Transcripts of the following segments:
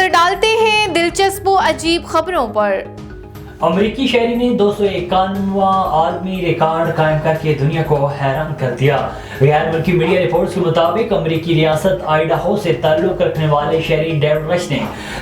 نظر ڈالتے ہیں دلچسپ و عجیب خبروں پر۔ امریکی شہری نے 291واں عالمی ریکارڈ قائم کر کے دنیا کو حیران کر دیا۔ غیر ملکی میڈیا رپورٹس کے مطابق امریکی ریاست آئیڈاہو سے تعلق رکھنے والے شہری ڈیوڈ رش نے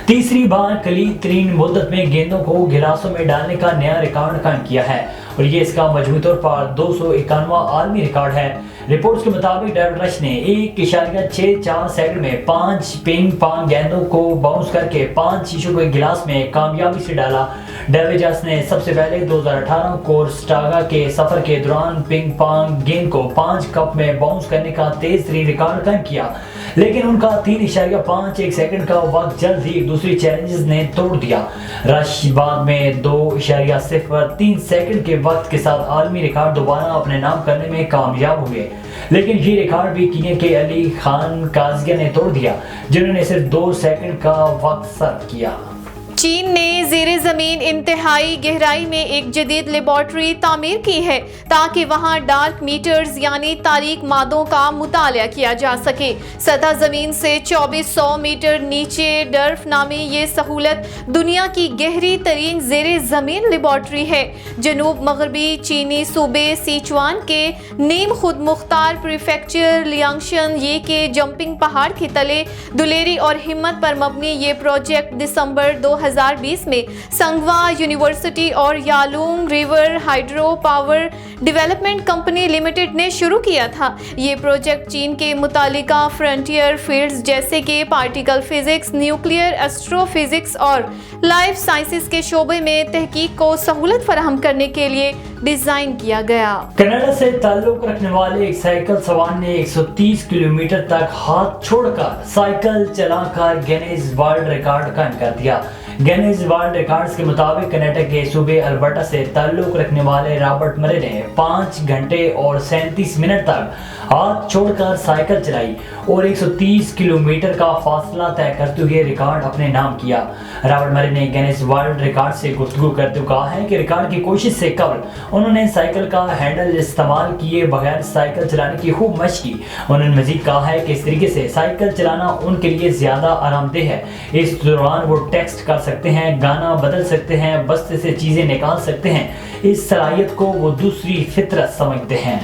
تیسری بار قلیل ترین مدت میں گیندوں کو گلاسوں میں ڈالنے کا نیا ریکارڈ قائم کیا ہے، اور یہ اس کا مجموعی طور پر 291واں عالمی ریکارڈ ہے۔ رپورٹس کے مطابق ڈیوڈ رش نے 1.64 سیکنڈ میں 5 پنگ پانگ گیندوں کو باؤنس کر کے 5 شیشوں کے گلاس میں کامیابی سے ڈالا۔ ڈیوڈ رش نے سب سے پہلے 2018 کورسٹاگا کے سفر کے دوران پنگ پانگ گیند کو 5 کپ میں باؤنس کرنے کا تیز ترین ریکارڈ قائم کیا، لیکن ان کا 3.51 سیکنڈ کا وقت جلد ہی دوسری چیلنجز نے توڑ دیا۔ رش بعد میں 2.03 سیکنڈ کے وقت کے ساتھ عالمی ریکارڈ دوبارہ اپنے نام کرنے میں کامیاب ہوئے، لیکن یہ ریکارڈ بھی کینیا کے علی خان کازگیا نے توڑ دیا، جنہوں نے صرف 2 سیکنڈ کا وقت صرف کیا۔ چین نے زیر زمین انتہائی گہرائی میں ایک جدید لیبارٹری تعمیر کی ہے تاکہ وہاں ڈارک میٹرز یعنی تاریک مادوں کا مطالعہ کیا جا سکے۔ سطح زمین سے 2400 میٹر نیچے ڈرف نامی یہ سہولت دنیا کی گہری ترین زیر زمین لیبارٹری ہے۔ جنوب مغربی چینی صوبے سیچوان کے نیم خود مختار پریفیکچر لیانگشن یہ کے جمپنگ پہاڑ کے تلے دلیری اور ہمت پر مبنی یہ پروجیکٹ دسمبر 2020 میں سنگوا یونیورسٹی اور Yalong river hydro power development company limited نے شروع کیا تھا۔ یہ پروجیکٹ چین کے متعلقہ فرنٹیئر فیلڈز جیسے کہ particle physics, nuclear astro physics اور لائف سائنسز کے شعبے میں تحقیق کو سہولت فراہم کرنے کے لیے ڈیزائن کیا گیا۔ کینیڈا سے تعلق رکھنے والے ایک سائیکل سوار نے 130 کلومیٹر تک ہاتھ چھوڑ کر سائیکل چلا کر گینیز ورلڈ ریکارڈ قائم کر دیا۔ گینیز ورلڈ ریکارڈز کے مطابق کینیڈا کے صوبے البرٹا سے تعلق رکھنے والے رابرٹ مرے نے 5 گھنٹے اور 37 منٹ تک ہاتھ چھوڑ کر سائیکل چلائی اور 130 کلومیٹر کا فاصلہ طے کرتے ہوئے ریکارڈ اپنے نام کیا۔ رابرٹ مرے نے گینیز ورلڈ ریکارڈ سے گفتگو کرتے ہوئے کہا ہے کہ ریکارڈ کی کوشش سے قبل انہوں نے سائیکل کا ہینڈل استعمال کیے بغیر سائیکل چلانے کی خوب مشق کی۔ انہوں نے مزید کہا ہے کہ اس طریقے سے سائیکل چلانا ان کے لیے زیادہ آرام دہ ہے۔ اس دوران وہ ٹیکسٹ کر سکتے ہیں، گانا بدل سکتے ہیں، بستے سے چیزیں نکال سکتے ہیں۔ اس صلاحیت کو وہ دوسری فطرت سمجھتے ہیں۔